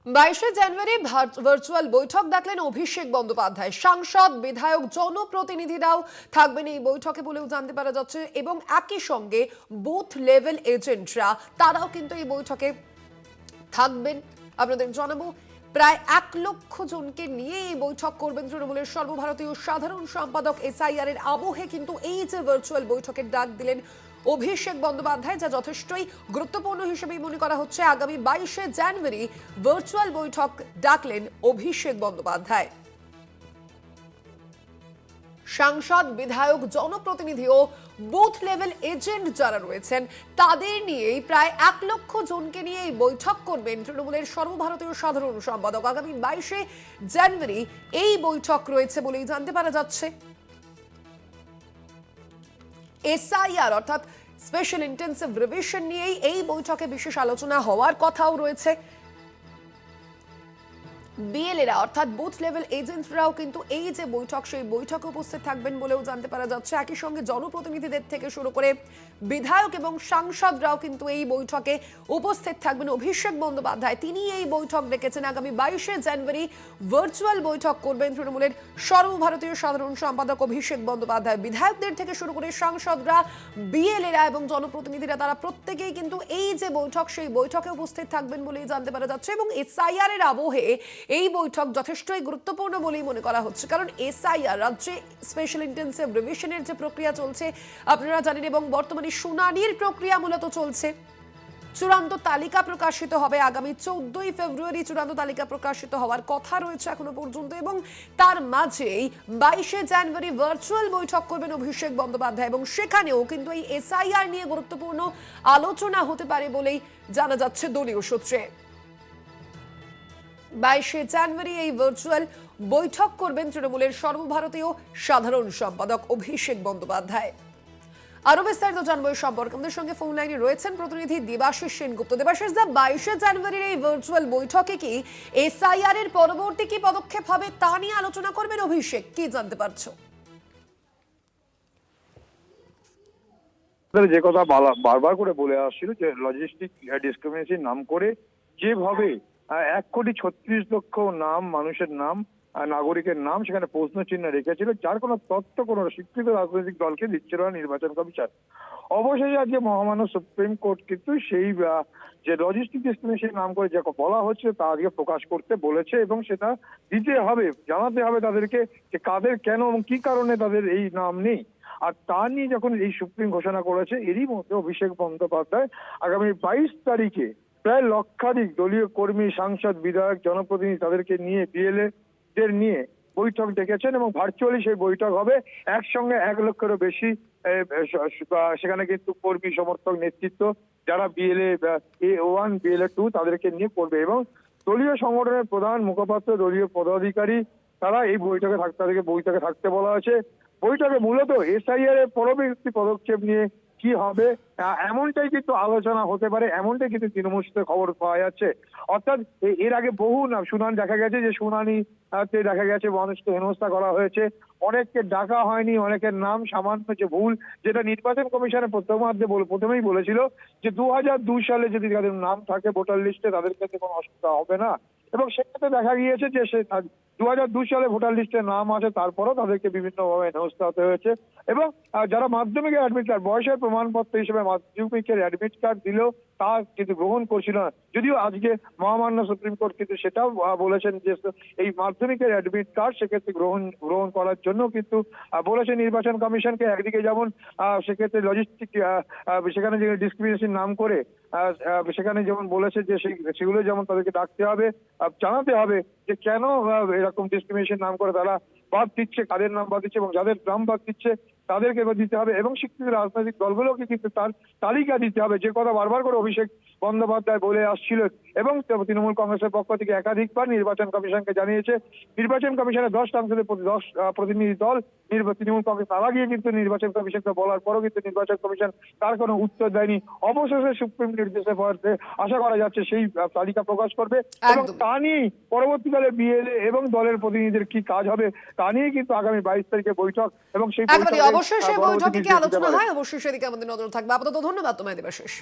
22শে জানুয়ারি virtual বৈঠক ডাকলেন অভিষেক বন্দ্যোপাধ্যায়। সাংসদ, বিধায়ক, জনপ্রতিনিধিরাও থাকবেন এই বৈঠকে বলেও জানতে পারা যাচ্ছে এবং একই সঙ্গে বুথ লেভেল এজেন্টরা তারাও কিন্তু এই বৈঠকে থাকবেন। আপনাদের জানাবো, প্রায় 1 লক্ষ জনকে নিয়ে এই বৈঠক করবেন তৃণমূলের সর্বভারতীয় সাধারণ সম্পাদক। এসআইআর এর আবহে কিন্তু এই যে ভার্চুয়াল বৈঠকের ডাক দিলেন অভিষেক বন্দ্যোপাধ্যায়, যা যথেষ্টই গুরুত্বপূর্ণ হিসেবেই মনে করা হচ্ছে। আগামী 22শে জানুয়ারি ভার্চুয়াল বৈঠক ডাকলেন অভিষেক বন্দ্যোপাধ্যায়। সাংসদ, বিধায়ক, জনপ্রতিনিধি ও বুথ লেভেল এজেন্ট যারা রয়েছেন তাদের নিয়েই প্রায় 1 লক্ষ জনকে নিয়ে এই বৈঠক করবেন তৃণমূলের সর্বভারতীয় সাধারণ সম্পাদক। আগামী 22শে জানুয়ারি এই বৈঠক রয়েছে বলেই জানতে পারা যাচ্ছে। এসআইআর অর্থাৎ স্পেশাল ইন্টেন্সিভ রিভিশন নিয়েই এই বৈঠকে বিশেষ আলোচনা হওয়ার কথাও রয়েছে। বিএলএরা অর্থাৎ বুথ লেভেল এজেন্টরাও কিন্তু এই যে বৈঠক, সেই বৈঠকে উপস্থিত থাকবেন বলেও জানতে পারা যাচ্ছে। একই সঙ্গে জনপ্রতিনিধিদের থেকে শুরু করে বিধায়ক এবং সাংসদরাও কিন্তু এই বৈঠকে উপস্থিত থাকবেন। অভিষেক বন্দ্যোপাধ্যায় তিনি এই বৈঠক ডেকেছেন। আগামী 22শে জানুয়ারি ভার্চুয়াল বৈঠক করবেন তৃণমূলের সর্বভারতীয় সাধারণ সম্পাদক অভিষেক বন্দ্যোপাধ্যায়। বিধায়কদের থেকে শুরু করে সাংসদরা, বিএলএরা এবং জনপ্রতিনিধিরা তারা প্রত্যেকেই কিন্তু এই যে বৈঠক, সেই বৈঠকে উপস্থিত থাকবেন বলেই জানতে পারা যাচ্ছে। এবং এসআইআর এর আবহে এই বৈঠক যথেষ্টই গুরুত্বপূর্ণ বলেই মনে করা হচ্ছে, কারণ এসআইআর রাজ্যে স্পেশাল ইন্টেন্সিভ রিভিশনের যে প্রক্রিয়া চলছে আপনারা জানেন, এবং বর্তমানে শুনানির প্রক্রিয়া মূলত চলছে। চূড়ান্ত তালিকা প্রকাশিত হবে আগামী 14ই ফেব্রুয়ারি। চূড়ান্ত তালিকা প্রকাশিত হওয়ার কথা রয়েছে এখনো পর্যন্ত, এবং তার মাঝেই 22শে জানুয়ারি ভার্চুয়াল বৈঠক করবেন অভিষেক বন্দ্যোপাধ্যায়, এবং সেখানেও কিন্তু এই এসআইআর নিয়ে গুরুত্বপূর্ণ আলোচনা হতে পারে বলেই জানা যাচ্ছে দলীয় সূত্রে। 22শে জানুয়ারি এই ভার্চুয়াল বৈঠক করবেন তৃণমূলের সর্বভারতীয় সাধারণ সম্পাদক অভিষেক বন্দ্যোপাধ্যায়। আরো বিস্তারিত জানবো এই সম্পর্কে আমাদের সঙ্গে ফোন লাইনে রয়েছেন প্রতিনিধি দেবাশিস সেনগুপ্ত। দেবাশিস দা, 22শে জানুয়ারির এই ভার্চুয়াল বৈঠকে কি এসআইআর এর পরবর্তী কি পদক্ষেপ হবে তা নিয়ে আলোচনা করবেন অভিষেক, কি জানতে পারছো? যে কথা বারবার করে বলে আসছিল যে লজিস্টিক ডিসক্রিমিনেশন নাম করে যেভাবে 1,36,00,000 নাম, মানুষের নাম, নাগরিকের নাম সেখানে প্রশ্ন চিহ্ন রেখেছিল, যার কোনো তথ্য কোনো স্বীকৃত রাজনৈতিক দলকে দিচ্ছিল না নির্বাচন কমিশন। অবশেষে আজকে মহামান্য সুপ্রিম কোর্ট কিন্তু সেই যে লজিস্টিক ডিসক্রিমিনেশন নাম করে যে বলা হচ্ছে তা আজকে প্রকাশ করতে বলেছে, এবং সেটা দিতে হবে, জানাতে হবে তাদেরকে যে কাদের কেন এবং কি কারণে তাদের এই নাম নেই। আর তা নিয়ে যখন এই সুপ্রিম ঘোষণা করেছে, এরই মধ্যে অভিষেক বন্দ্যোপাধ্যায় আগামী 22 তারিখে প্রায় লক্ষাধিক দলীয় কর্মী, সাংসদ, বিধায়ক, জনপ্রতিনিধি তাদেরকে নিয়ে, বিএলএ দের নিয়ে বৈঠক ডেকেছেন, এবং ভার্চুয়ালি সেই বৈঠক হবে। একসঙ্গে 1 লক্ষেরও বেশি সেখানে কিন্তু কর্মী, সমর্থক, নেতৃত্ব যারা বিএলএ A1, বিএলএ 2 তাদেরকে নিয়ে করবে, এবং দলীয় সংগঠনের প্রধান মুখপাত্র, দলীয় পদাধিকারী তারা এই বৈঠকে তাদেরকে বৈঠকে থাকতে বলা হয়েছে। বৈঠকে মূলত এসআইআর এর পরবর্তী পদক্ষেপ নিয়ে কি হবে এমনটাই কিন্তু আলোচনা হতে পারে, এমনটাই কিন্তু তৃণমূল সূত্রে খবর পাওয়া যাচ্ছে। অর্থাৎ এর আগে বহু শুনানি দেখা গেছে, যে শুনানিতে দেখা গেছে মানুষকে হেনস্থা করা হয়েছে, অনেককে ডাকা হয়নি, অনেকের নাম সামান্য যে ভুল, যেটা নির্বাচন কমিশনের প্রথমেই বলেছিল যে 2002 সালে যদি তাদের নাম থাকে ভোটার লিস্টে তাদের কাছে কোনো অসুবিধা হবে না, এবং সেক্ষেত্রে দেখা গিয়েছে যে সে 2002 সালে ভোটার লিস্টে নাম আছে, তারপরও তাদেরকে বিভিন্নভাবে হেনস্থা হতে হয়েছে। এবং যারা মাধ্যমিকের অ্যাডমিট কার্ড, বয়সের প্রমাণপত্র হিসেবে মাধ্যমিকের অ্যাডমিট কার্ড দিলেও তা কিন্তু গ্রহণ করছিল না, যদিও আজকে মহামান্য সুপ্রিম কোর্ট কিন্তু সেটাও বলেছেন যে এই মাধ্যমিকের অ্যাডমিট কার্ড সেক্ষেত্রে গ্রহণ করার জন্য কিন্তু বলেছে নির্বাচন কমিশনকে। একদিকে যেমন সেক্ষেত্রে লজিস্টিক সেখানে যে ডিসক্রিমিনেশন নাম করে সেখানে যেমন বলেছে যে সেগুলো যেমন তাদেরকে ডাকতে হবে, জানাতে হবে যে কেন এরকম ডিসক্রিমিনেশন নাম করে তারা বাদ দিচ্ছে, কাদের নাম বাদ দিচ্ছে, এবং যাদের নাম বাদ দিচ্ছে তাদেরকে দিতে হবে, এবং স্বীকৃত রাজনৈতিক দলগুলোকে কিন্তু তার তালিকা দিতে হবে, যে কথা বারবার করে অভিষেক বন্দ্যোপাধ্যায় বলে আসছিল। এবং তৃণমূল কংগ্রেসের পক্ষ থেকে একাধিকবার নির্বাচন কমিশনকে জানিয়েছে। নির্বাচন কমিশনের 10 সাংসদের 10 প্রতিনিধি দল তৃণমূল কংগ্রেস তারা গিয়ে কিন্তু নির্বাচন কমিশনকে বলার পরও কিন্তু নির্বাচন কমিশন তার কোনো উত্তর দেয়নি। অবশেষে সুপ্রিম নির্দেশে আশা করা যাচ্ছে সেই তালিকা প্রকাশ করবে, এবং তা নিয়েই পরবর্তীকালে বিএলএ এবং দলের প্রতিনিধিদের কি কাজ হবে তা নিয়েই কিন্তু আগামী 22 তারিখে বৈঠক, এবং সেই অবশ্যই সেই বৈঠকে কি আলোচনা হয় অবশ্যই সেদিকে আমাদের নজর থাকবে। আপাতত ধন্যবাদ তোমায় দেবাশিস।